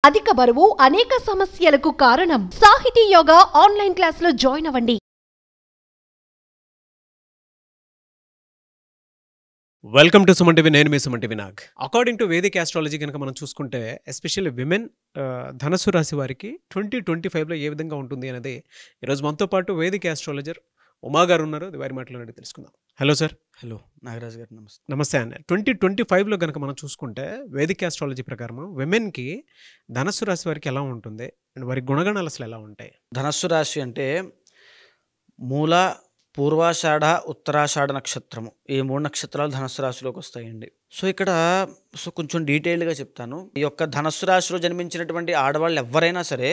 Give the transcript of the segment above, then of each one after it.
అధిక బరువు అనేక సమస్యలకు కారణం. సాహితీ యోగా ఆన్లైన్ క్లాసులో జాయిన్ అవ్వండి. Welcome to Suman TV. నేను మీ Suman TV Nag. According to Vedic astrology కనుక మనం చూసుకుంటే ఎస్పెషల్లీ విమెన్ ధనస్సు రాశి వారికి 2025లో ఏ విధంగా ఉంటుంది అనేది ఈరోజు మనతో పాటు వేదిక్ ఆస్ట్రాలజర్ ఉమా గారు ఉన్నారు. అది వారి మాటలో తెలుసుకుందాం. Hello sir. హలో నాగరాజ్ గారు, నమస్తే. నమస్తే అన్న. 2025లో కనుక మనం చూసుకుంటే వేదిక్ ఆస్ట్రాలజీ ప్రకారం విమెన్కి ధనస్సు రాశి వారికి ఎలా ఉంటుంది అండ్ వారి గుణగణాలు అసలు ఎలా ఉంటాయి? ధనస్సు రాశి అంటే మూల, పూర్వాషాఢ, ఉత్తరాషాఢ నక్షత్రము, ఈ 3 నక్షత్రాలు ధనస్సు రాశిలోకి వస్తాయండి. సో ఇక్కడ కొంచెం డీటెయిల్డ్గా చెప్తాను. ఈ యొక్క ధనస్సు రాశిలో జన్మించినటువంటి ఆడవాళ్ళు ఎవరైనా సరే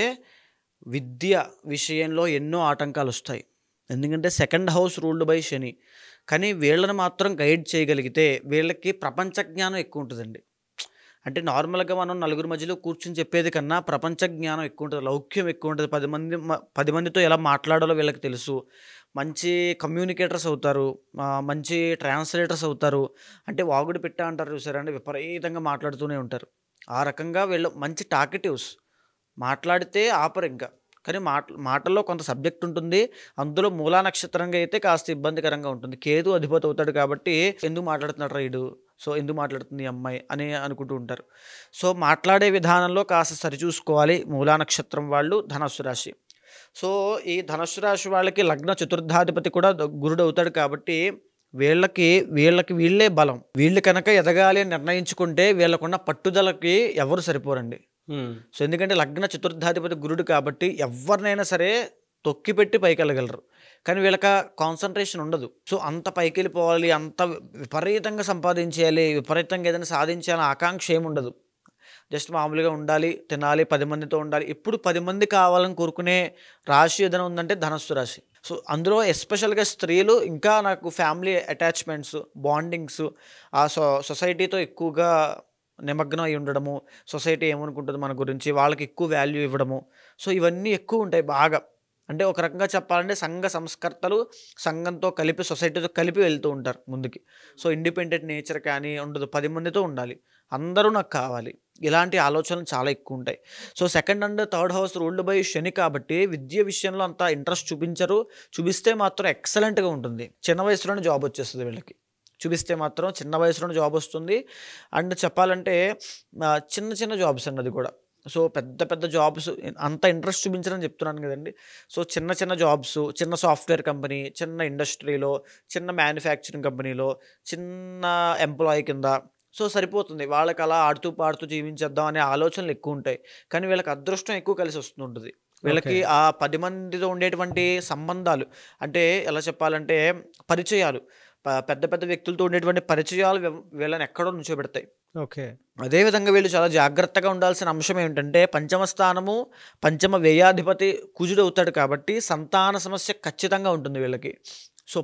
విద్య విషయంలో ఎన్నో ఆటంకాలు వస్తాయి. ఎందుకంటే సెకండ్ హౌస్ రూల్డ్ బై శని. కానీ వీళ్ళని మాత్రం గైడ్ చేయగలిగితే వీళ్ళకి ప్రపంచ జ్ఞానం ఎక్కువ ఉంటుందండి. అంటే నార్మల్గా మనం నలుగురు మధ్యలో కూర్చుని చెప్పేది కన్నా ప్రపంచ జ్ఞానం ఎక్కువ ఉంటుంది, లౌక్యం ఎక్కువ ఉంటుంది. 10 మందితో ఎలా మాట్లాడాలో వీళ్ళకి తెలుసు. మంచి కమ్యూనికేటర్స్ అవుతారు, మంచి ట్రాన్స్లేటర్స్ అవుతారు. అంటే వాగుడు పెట్టా అంటారు చూసారా అండి, విపరీతంగా మాట్లాడుతూనే ఉంటారు. ఆ రకంగా వీళ్ళు మంచి టాకెటివ్స్, మాట్లాడితే ఆపరు ఇంకా. కానీ మాటల్లో కొంత సబ్జెక్ట్ ఉంటుంది. అందులో మూలా నక్షత్రంగా అయితే కాస్త ఇబ్బందికరంగా ఉంటుంది. కేతు అధిపతి అవుతాడు కాబట్టి ఎందుకు మాట్లాడుతున్నాడు రైడు, సో ఎందుకు మాట్లాడుతుంది ఈ అమ్మాయి అని అనుకుంటూ ఉంటారు. సో మాట్లాడే విధానంలో కాస్త సరిచూసుకోవాలి మూలా నక్షత్రం వాళ్ళు, ధనస్సు రాశి. సో ఈ ధనస్సు రాశి వాళ్ళకి లగ్న చతుర్థాధిపతి కూడా గురుడు అవుతాడు కాబట్టి వీళ్ళే బలం. వీళ్ళు కనుక ఎదగాలి అని నిర్ణయించుకుంటే వీళ్ళకున్న పట్టుదలకి ఎవరు సరిపోరండి. సో ఎందుకంటే లగ్న చతుర్థాధిపతి గురుడు కాబట్టి ఎవరినైనా సరే తొక్కిపెట్టి పైకి వెళ్ళగలరు. కానీ వీళ్ళకి కాన్సన్ట్రేషన్ ఉండదు. సో అంత పైకి వెళ్ళిపోవాలి, అంత విపరీతంగా సంపాదించేయాలి, విపరీతంగా ఏదైనా సాధించాలని ఆకాంక్ష ఏముండదు. జస్ట్ మామూలుగా ఉండాలి, తినాలి, 10 మందితో ఉండాలి. ఇప్పుడు 10 మంది కావాలని కోరుకునే రాశి ఏదైనా ఉందంటే ధనస్సు రాశి. సో అందులో ఎస్పెషల్గా స్త్రీలు ఇంకా నాకు ఫ్యామిలీ అటాచ్మెంట్స్, బాండింగ్స్, ఆ సొసైటీతో ఎక్కువగా నిమగ్నం అయి ఉండడము, సొసైటీ ఏమనుకుంటుంది మన గురించి, వాళ్ళకి ఎక్కువ వాల్యూ ఇవ్వడము. సో ఇవన్నీ ఎక్కువ ఉంటాయి బాగా. అంటే ఒక రకంగా చెప్పాలంటే సంఘ సంస్కర్తలు సంఘంతో కలిపి, సొసైటీతో కలిపి వెళ్తూ ఉంటారు ముందుకి. సో ఇండిపెండెంట్ నేచర్ కానీ ఉండదు, 10 మందితో ఉండాలి, అందరూ నాకు కావాలి, ఇలాంటి ఆలోచనలు చాలా ఎక్కువ ఉంటాయి. So second and third house ruled by Shani కాబట్టి విద్య విషయంలో అంత ఇంట్రెస్ట్ చూపించరు. చూపిస్తే మాత్రం ఎక్సలెంట్గా ఉంటుంది. చిన్న వయసులోనే జాబ్ వచ్చేస్తుంది వీళ్ళకి. చూపిస్తే మాత్రం చిన్న వయసులోనే జాబ్ వస్తుంది. అండ్ చెప్పాలంటే చిన్న చిన్న జాబ్స్ అండి అది కూడా. సో పెద్ద జాబ్స్ అంత ఇంట్రెస్ట్ చూపించరని చెప్తున్నాను కదండి. సో చిన్న జాబ్స్, చిన్న సాఫ్ట్వేర్ కంపెనీ, చిన్న ఇండస్ట్రీలో, చిన్న మ్యానుఫ్యాక్చరింగ్ కంపెనీలో చిన్న ఎంప్లాయీ కింద సో సరిపోతుంది. వాళ్ళకి అలా ఆడుతూ పాడుతూ జీవించేద్దాం అనే ఆలోచనలు ఎక్కువ ఉంటాయి. కానీ వీళ్ళకి అదృష్టం ఎక్కువ కలిసి వస్తుంటుంది. వీళ్ళకి ఆ 10 మందితో ఉండేటువంటి సంబంధాలు, అంటే ఎలా చెప్పాలంటే పరిచయాలు, పెద్ద వ్యక్తులతో ఉండేటువంటి పరిచయాలు వీళ్ళని ఎక్కడో నుంచోబెడతాయి. ఓకే. అదేవిధంగా వీళ్ళు చాలా జాగ్రత్తగా ఉండాల్సిన అంశం ఏమిటంటే పంచమ స్థానము, పంచమ వ్యయాధిపతి కుజుడు అవుతాడు కాబట్టి సంతాన సమస్య ఖచ్చితంగా ఉంటుంది వీళ్ళకి. సో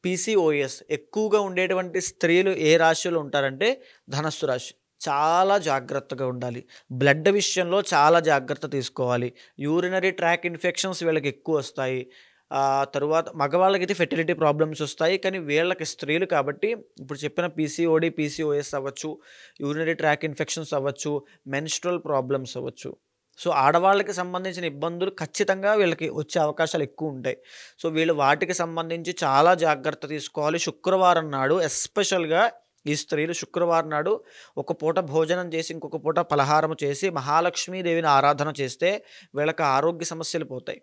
పీసీఓఎస్ ఎక్కువగా ఉండేటువంటి స్త్రీలు ఏ రాశిలో ఉంటారంటే ధనస్సు రాశి. చాలా జాగ్రత్తగా ఉండాలి. బ్లడ్ విషయంలో చాలా జాగ్రత్త తీసుకోవాలి. యూరినరీ ట్రాక్ ఇన్ఫెక్షన్స్ వీళ్ళకి ఎక్కువ వస్తాయి. తరువాత మగవాళ్ళకైతే ఫెర్టిలిటీ ప్రాబ్లమ్స్ వస్తాయి. కానీ వీళ్ళకి స్త్రీలు కాబట్టి ఇప్పుడు చెప్పిన పీసీఓఎస్ అవ్వచ్చు, యూరినరీ ట్రాక్ ఇన్ఫెక్షన్స్ అవ్వచ్చు, మెన్స్ట్రల్ ప్రాబ్లమ్స్ అవ్వచ్చు. సో ఆడవాళ్ళకి సంబంధించిన ఇబ్బందులు ఖచ్చితంగా వీళ్ళకి వచ్చే అవకాశాలు ఎక్కువ ఉంటాయి. సో వీళ్ళు వాటికి సంబంధించి చాలా జాగ్రత్త తీసుకోవాలి. శుక్రవారం నాడు ఎస్పెషల్గా ఈ స్త్రీలు శుక్రవారం నాడు ఒక పూట భోజనం చేసి ఇంకొక పూట పలహారం చేసి మహాలక్ష్మీదేవిని ఆరాధన చేస్తే వీళ్ళకి ఆరోగ్య సమస్యలు పోతాయి.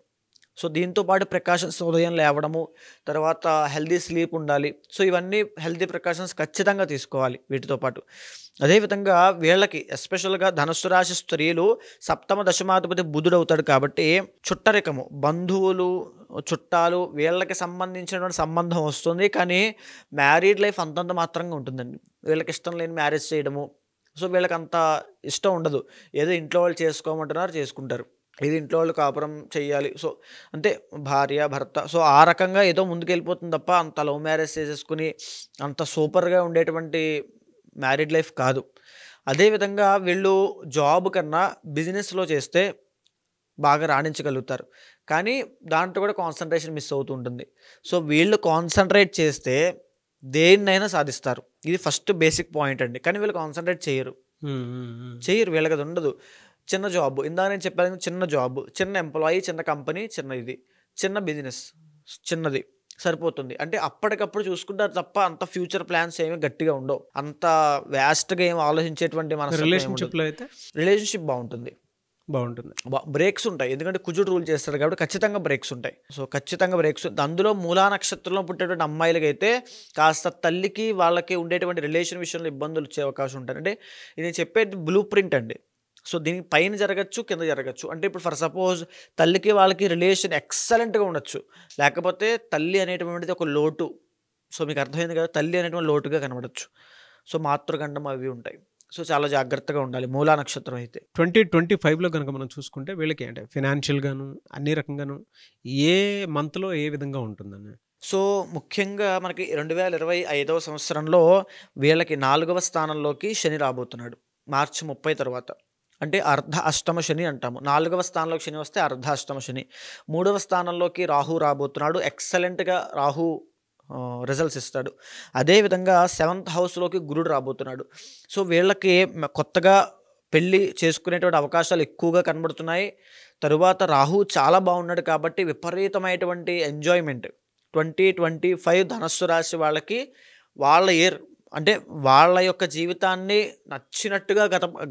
సో దీంతోపాటు ప్రికాషన్స్, ఉదయం లేవడము, తర్వాత హెల్దీ స్లీప్ ఉండాలి. సో ఇవన్నీ హెల్దీ ప్రికాషన్స్ ఖచ్చితంగా తీసుకోవాలి వీటితో పాటు. అదేవిధంగా వీళ్ళకి ఎస్పెషల్గా ధనుస్సు రాశి స్త్రీలు సప్తమ దశమాధిపతి బుధుడు అవుతాడు కాబట్టి చుట్టరికము, బంధువులు, చుట్టాలు వీళ్ళకి సంబంధించినటువంటి సంబంధం వస్తుంది. కానీ మ్యారీడ్ లైఫ్ అంతంత మాత్రంగా ఉంటుందండి. వీళ్ళకి ఇష్టం లేని మ్యారేజ్ చేయడము. సో వీళ్ళకి అంత ఇష్టం ఉండదు. ఏదో ఇంట్లో వాళ్ళు చేసుకోమంటున్నారు, చేసుకుంటారు. ఇది ఇంట్లో వాళ్ళు కాపురం చెయ్యాలి. సో అంటే భార్య భర్త, సో ఆ రకంగా ఏదో ముందుకు వెళ్ళిపోతుంది తప్ప అంత లవ్ మ్యారేజ్ చేసేసుకుని అంత సూపర్గా ఉండేటువంటి మ్యారీడ్ లైఫ్ కాదు. అదేవిధంగా వీళ్ళు జాబ్ కన్నా బిజినెస్లో చేస్తే బాగా రాణించగలుగుతారు. కానీ దాంట్లో కూడా కాన్సన్ట్రేషన్ మిస్ అవుతూ ఉంటుంది. సో వీళ్ళు కాన్సన్ట్రేట్ చేస్తే దేన్నైనా సాధిస్తారు. ఇది ఫస్ట్ బేసిక్ పాయింట్ అండి. కానీ వీళ్ళు కాన్సన్ట్రేట్ చేయరు. చేయరు, వీళ్ళకి అది ఉండదు. చిన్న జాబ్, ఇందా నేను చెప్పాను, చిన్న జాబ్, చిన్న ఎంప్లాయీ, చిన్న కంపెనీ, చిన్న బిజినెస్, చిన్నది సరిపోతుంది. అంటే అప్పటికప్పుడు చూసుకుంటారు తప్ప అంత ఫ్యూచర్ ప్లాన్స్ ఏమి గట్టిగా ఉండవు, అంత వ్యాస్ట్గా ఏమి ఆలోచించేటువంటి మన రిలేషన్షిప్లో అయితే రిలేషన్షిప్ బాగుంటుంది. బ్రేక్స్ ఉంటాయి, ఎందుకంటే కుజుడు రూల్ చేస్తాడు కాబట్టి ఖచ్చితంగా బ్రేక్స్ ఉంటాయి. సో ఖచ్చితంగా బ్రేక్స్. అందులో మూలా నక్షత్రంలో పుట్టేటువంటి అమ్మాయిలకి అయితే కాస్త తల్లికి వాళ్ళకి ఉండేటువంటి రిలేషన్ విషయంలో ఇబ్బందులు వచ్చే అవకాశం ఉంటుంది. అంటే ఇది చెప్పేది బ్లూ ప్రింట్ అండి. సో దీనికి పైన జరగచ్చు, కింద జరగచ్చు. అంటే ఇప్పుడు ఫర్ సపోజ్ తల్లికి వాళ్ళకి రిలేషన్ ఎక్సలెంట్గా ఉండొచ్చు, లేకపోతే తల్లి అనేటువంటిది ఒక లోటు. సో మీకు అర్థమైంది కదా, తల్లి అనేటువంటి లోటుగా కనబడచ్చు. సో మాతృగండం అవి ఉంటాయి. సో చాలా జాగ్రత్తగా ఉండాలి మూలా నక్షత్రం అయితే. 2025లో కనుక మనం చూసుకుంటే వీళ్ళకి అంటే ఫినాన్షియల్గాను అన్ని రకంగాను ఏ మంత్లో ఏ విధంగా ఉంటుందని. సో ముఖ్యంగా మనకి 2025వ సంవత్సరంలో వీళ్ళకి 4వ స్థానంలోకి శని రాబోతున్నాడు మార్చి 30 తర్వాత. అంటే అర్ధ అష్టమ శని అంటాము. 4వ స్థానంలోకి శని వస్తే అర్ధ అష్టమ శని. 3వ స్థానంలోకి రాహు రాబోతున్నాడు. ఎక్సలెంట్గా రాహు రిజల్ట్స్ ఇస్తాడు. అదేవిధంగా 7th హౌస్లోకి గురుడు రాబోతున్నాడు. సో వీళ్ళకి కొత్తగా పెళ్ళి చేసుకునేటువంటి అవకాశాలు ఎక్కువగా కనబడుతున్నాయి. తరువాత రాహు చాలా బాగున్నాడు కాబట్టి విపరీతమైనటువంటి ఎంజాయ్మెంట్ 2025 ధనస్సు రాశి వాళ్ళకి వాళ్ళ ఇయర్, అంటే వాళ్ళ యొక్క జీవితాన్ని నచ్చినట్టుగా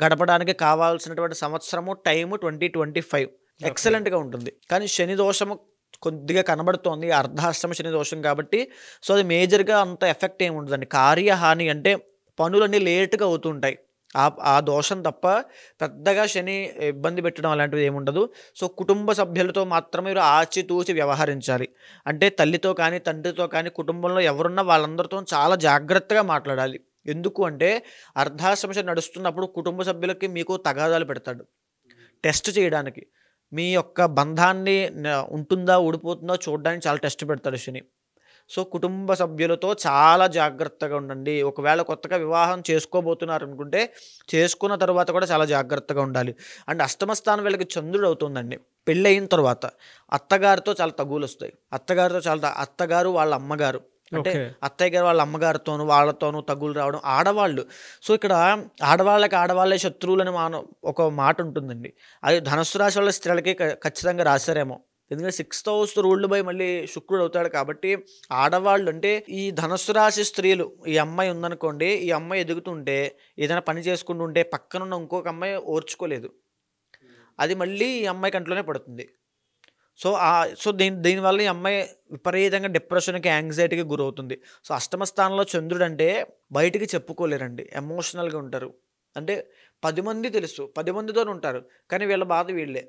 గడపడానికి కావాల్సినటువంటి సంవత్సరము టైము 2025 ఎక్సలెంట్గా ఉంటుంది. కానీ శని దోషము కొద్దిగా కనబడుతోంది, అర్ధాష్టమ శని దోషం కాబట్టి. సో అది మేజర్గా అంత ఎఫెక్ట్ ఏమి ఉండదండి. కార్యహాని అంటే పనులన్నీ లేటుగా అవుతుంటాయి, ఆ దోషం తప్ప పెద్దగా శని ఇబ్బంది పెట్టడం అలాంటివి ఏముండదు. సో కుటుంబ సభ్యులతో మాత్రమే మీరు ఆచితూచి వ్యవహరించాలి. అంటే తల్లితో కానీ తండ్రితో కానీ కుటుంబంలో ఎవరున్నా వాళ్ళందరితో చాలా జాగ్రత్తగా మాట్లాడాలి. ఎందుకు అంటే అర్ధాష్టమ శని నడుస్తున్నప్పుడు కుటుంబ సభ్యులకి మీకు తగాదాలు పెడతాడు, టెస్ట్ చేయడానికి. మీ యొక్క బంధాన్ని ఉంటుందా ఊడిపోతుందా చూడడానికి చాలా టెస్ట్ పెడతాడు శని. సో కుటుంబ సభ్యులతో చాలా జాగ్రత్తగా ఉండండి. ఒకవేళ కొత్తగా వివాహం చేసుకోబోతున్నారు అనుకుంటే చేసుకున్న తర్వాత కూడా చాలా జాగ్రత్తగా ఉండాలి. అండ్ అష్టమ స్థానం వీళ్ళకి చంద్రుడు అవుతుందండి. పెళ్ళి అయిన తర్వాత అత్తగారితో చాలా తగులు వస్తాయి. అత్తగారు వాళ్ళ అమ్మగారు, అంటే అత్తయ్య గారు వాళ్ళ అమ్మగారితోనూ వాళ్ళతోనూ తగులు రావడం. ఆడవాళ్ళు, సో ఇక్కడ ఆడవాళ్ళే శత్రువులని ఒక మాట ఉంటుందండి. అది ధనుస్సు రాశి వాళ్ళ స్త్రీలకి ఖచ్చితంగా రాశారేమో, ఎందుకంటే 6th హౌస్ రూల్డ్ బై మళ్ళీ శుక్రుడు అవుతాడు కాబట్టి. ఆడవాళ్ళు అంటే ఈ ధనుస్సు రాశి స్త్రీలు, ఈ అమ్మాయి ఉందనుకోండి, ఈ అమ్మాయి ఎదుగుతుంటే ఏదైనా పని చేసుకుంటూ ఉంటే పక్కనున్న ఇంకొక అమ్మాయి ఓర్చుకోలేదు, అది మళ్ళీ ఈ అమ్మాయి కంట్లోనే పడుతుంది. సో దీనివల్ల ఈ అమ్మాయి విపరీతంగా డిప్రెషన్కి, యాంగ్జైటీకి గురవుతుంది. సో అష్టమ స్థానంలో చంద్రుడు అంటే బయటికి చెప్పుకోలేరండి, ఎమోషనల్గా ఉంటారు. అంటే 10 మంది తెలుసు, 10 మందితో ఉంటారు, కానీ వీళ్ళ బాధ వీళ్ళే.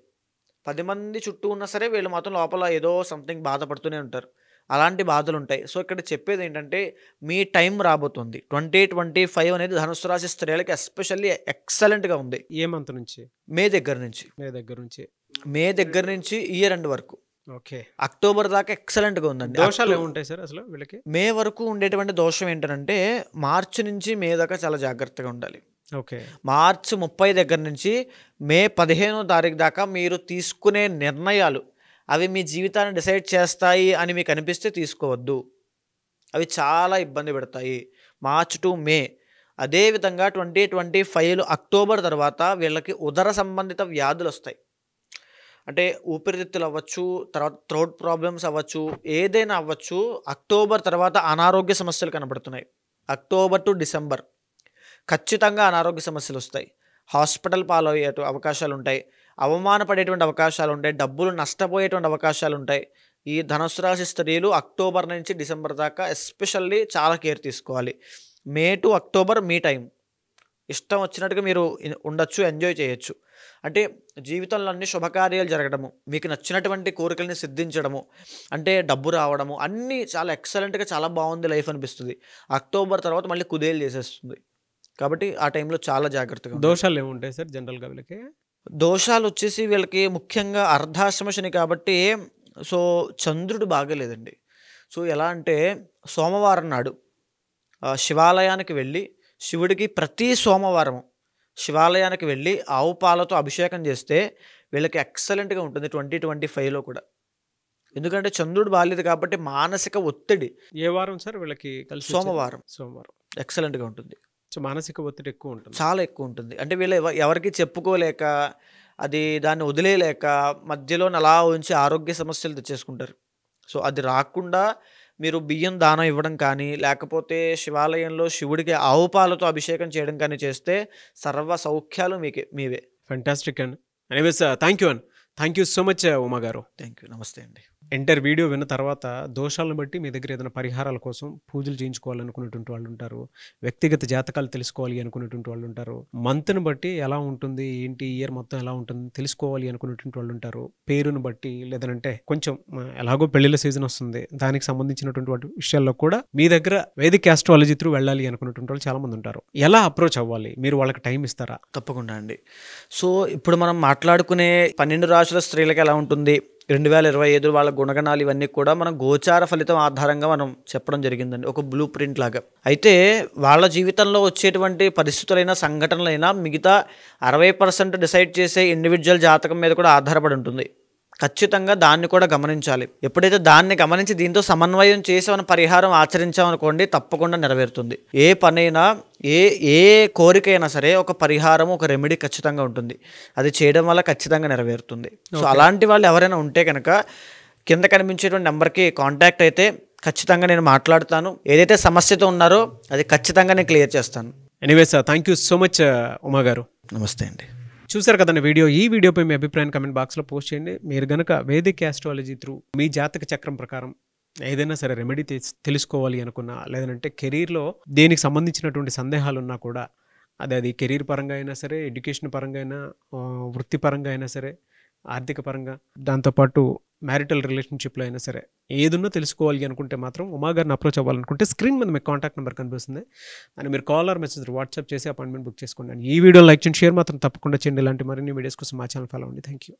10 మంది చుట్టూ ఉన్నా సరే వీళ్ళు మాత్రం లోపల ఏదో సంథింగ్ బాధపడుతూనే ఉంటారు. అలాంటి బాధలు ఉంటాయి. సో ఇక్కడ చెప్పేది ఏంటంటే మీ టైం రాబోతుంది 2025 అనేది ధనుస్సు రాశి స్త్రీలకి ఎస్పెషల్లీ ఎక్సలెంట్గా ఉంది. ఏ మంత్ నుంచి? మే దగ్గర నుంచి ఇయర్ ఎండ్ వరకు. ఓకే, అక్టోబర్ దాకా ఎక్సలెంట్గా ఉందండి. దోషాలు ఏముంటాయి సార్ అసలు వీళ్ళకి? మే వరకు ఉండేటువంటి దోషం ఏంటంటే మార్చి నుంచి మే దాకా చాలా జాగ్రత్తగా ఉండాలి. ఓకే, మార్చి 30 దగ్గర నుంచి మే 15వ తారీఖు దాకా మీరు తీసుకునే నిర్ణయాలు అవి మీ జీవితాన్ని డిసైడ్ చేస్తాయి అని మీకు అనిపిస్తే తీసుకోవద్దు, అవి చాలా ఇబ్బంది పెడతాయి. మార్చ్ టు మే. అదేవిధంగా 2025 అక్టోబర్ తర్వాత వీళ్ళకి ఉదర సంబంధిత వ్యాధులు వస్తాయి. అంటే ఊపిరితిత్తులు అవ్వచ్చు, తర్వాత థ్రోట్ ప్రాబ్లమ్స్ అవ్వచ్చు, ఏదైనా అవ్వచ్చు. అక్టోబర్ తర్వాత అనారోగ్య సమస్యలు కనబడుతున్నాయి. అక్టోబర్ టు డిసెంబర్ ఖచ్చితంగా అనారోగ్య సమస్యలు వస్తాయి. హాస్పిటల్ పాలయ్యే అవకాశాలు ఉంటాయి, అవమానపడేటువంటి అవకాశాలు ఉంటాయి, డబ్బులు నష్టపోయేటువంటి అవకాశాలు ఉంటాయి. ఈ ధనుస్సు రాశి స్త్రీలు అక్టోబర్ నుంచి డిసెంబర్ దాకా ఎస్పెషల్లీ చాలా కేర్ తీసుకోవాలి. మే టు అక్టోబర్ మీ టైం, ఇష్టం వచ్చినట్టుగా మీరు ఉండొచ్చు, ఎంజాయ్ చేయొచ్చు. అంటే జీవితంలో అన్ని శుభకార్యాలు జరగడము, మీకు నచ్చినటువంటి కోరికల్ని సిద్ధించడము, అంటే డబ్బు రావడము, అన్నీ చాలా ఎక్సలెంట్గా చాలా బాగుంది లైఫ్ అనిపిస్తుంది. అక్టోబర్ తర్వాత మళ్ళీ కుదేలు చేసేస్తుంది. కాబట్టి ఆ టైంలో చాలా జాగ్రత్తగా. దోషాలు ఏముంటాయి సార్ జనరల్గా వీళ్ళకి? దోషాలు వచ్చేసి వీళ్ళకి ముఖ్యంగా అర్ధాష్టమ శని కాబట్టి సో చంద్రుడు బాగలేదండి. సో ఎలా అంటే సోమవారం నాడు శివాలయానికి వెళ్ళి శివుడికి ప్రతి సోమవారం శివాలయానికి వెళ్ళి ఆవు పాలతో అభిషేకం చేస్తే వీళ్ళకి ఎక్సలెంట్గా ఉంటుంది 2025లో కూడా. ఎందుకంటే చంద్రుడు బాలేదు కాబట్టి మానసిక ఒత్తిడి. ఏ వారం సార్ వీళ్ళకి? సోమవారం సోమవారం ఎక్సలెంట్గా ఉంటుంది. సో మానసిక ఒత్తిడి ఎక్కువ ఉంటుంది. చాలా ఎక్కువ ఉంటుంది. అంటే వీళ్ళు ఎవరికి చెప్పుకోలేక, అది దాన్ని వదిలేయలేక మధ్యలో అలా ఉంచి ఆరోగ్య సమస్యలు తెచ్చేసుకుంటారు. సో అది రాకుండా మీరు బియ్యం దానం ఇవ్వడం కానీ, లేకపోతే శివాలయంలో శివుడికి ఆవు పాలతో అభిషేకం చేయడం కానీ చేస్తే సర్వ సౌఖ్యాలు మీవే. ఫ్యాంటాస్టిక్ అండి. Anyways thank you so much Uma గారు. Thank you. నమస్తే అండి. ఎంటైర్ వీడియో విన్న తర్వాత దోషాలను బట్టి మీ దగ్గర ఏదైనా పరిహారాల కోసం పూజలు చేయించుకోవాలనుకునేటువంటి వాళ్ళు ఉంటారు, వ్యక్తిగత జాతకాలు తెలుసుకోవాలి అనుకునేటువంటి వాళ్ళు ఉంటారు, మంత్ని బట్టి ఎలా ఉంటుంది ఏంటి ఇయర్ మొత్తం ఎలా ఉంటుంది తెలుసుకోవాలి అనుకునేటువంటి వాళ్ళు ఉంటారు, పేరును బట్టి లేదంటే కొంచెం ఎలాగో పెళ్లిళ్ళ సీజన్ వస్తుంది దానికి సంబంధించినటువంటి వాటి విషయాల్లో కూడా మీ దగ్గర వేదిక్ ఆస్ట్రాలజీ త్రూ వెళ్ళాలి అనుకునేటువంటి వాళ్ళు చాలా మంది ఉంటారు. ఎలా అప్రోచ్ అవ్వాలి, మీరు వాళ్ళకి టైం ఇస్తారా? తప్పకుండా అండి. సో ఇప్పుడు మనం మాట్లాడుకునే 12 రాశుల స్త్రీలకు ఎలా ఉంటుంది, 2025 వాళ్ళ గుణగణాలు ఇవన్నీ కూడా మనం గోచార ఫలితం ఆధారంగా మనం చెప్పడం జరిగిందండి, ఒక బ్లూ ప్రింట్ లాగా. అయితే వాళ్ళ జీవితంలో వచ్చేటువంటి పరిస్థితులైనా సంఘటనలైనా మిగతా 60% డిసైడ్ చేసే ఇండివిజువల్ జాతకం మీద కూడా ఆధారపడి ఉంటుంది. ఖచ్చితంగా దాన్ని కూడా గమనించాలి. ఎప్పుడైతే దాన్ని గమనించి దీంతో సమన్వయం చేసి మనం పరిహారం ఆచరించామనుకోండి తప్పకుండా నెరవేరుతుంది. ఏ పనైనా ఏ కోరికైనా సరే ఒక పరిహారం, ఒక రెమెడీ ఖచ్చితంగా ఉంటుంది. అది చేయడం వల్ల ఖచ్చితంగా నెరవేరుతుంది. సో అలాంటి వాళ్ళు ఎవరైనా ఉంటే కనుక కింద కనిపించేటువంటి నెంబర్కి కాంటాక్ట్ అయితే ఖచ్చితంగా నేను మాట్లాడుతాను. ఏదైతే సమస్యతో ఉన్నారో అది ఖచ్చితంగా నేను క్లియర్ చేస్తాను. Anyways thank you so much Uma గారు. నమస్తే అండి. చూసారు కదండి వీడియో. ఈ వీడియోపై మీ అభిప్రాయం కమెంట్ బాక్స్లో పోస్ట్ చేయండి. మీరు కనుక వేదిక్ ఆస్ట్రాలజీ త్రూ మీ జాతక చక్రం ప్రకారం ఏదైనా సరే రెమెడీ తెలుసుకోవాలి అనుకున్నా, లేదంటే కెరీర్లో దేనికి సంబంధించినటువంటి సందేహాలు ఉన్నా కూడా అది కెరీర్ పరంగా అయినా సరే, ఎడ్యుకేషన్ పరంగా అయినా, వృత్తిపరంగా అయినా సరే, ఆర్థిక పరంగా, దాంతోపాటు మ్యారిటల్ రిలేషన్షిప్లో అయినా సరే ఏదున్నా తెలుసుకోవాలి అనుకుంటే మాత్రం ఉమా గారిని అప్రోచ్ అవ్వాలనుకుంటే స్క్రీన్ మీద మీకు కాంటాక్ట్ నెంబర్ కనిపిస్తుంది అని మీరు కాల్ ఆర్ మెసేజ్ వాట్సాప్ చేసి అపాయింట్మెంట్ బుక్ చేసుకోండి. ఈ వీడియో లైక్ చేయండి, షేర్ మాత్రం తప్పకుండా చేయండి. ఇలాంటి మరిన్ని వీడియోస్ కోసం మా ఛానల్ ఫాలో అవ్వండి. Thank you.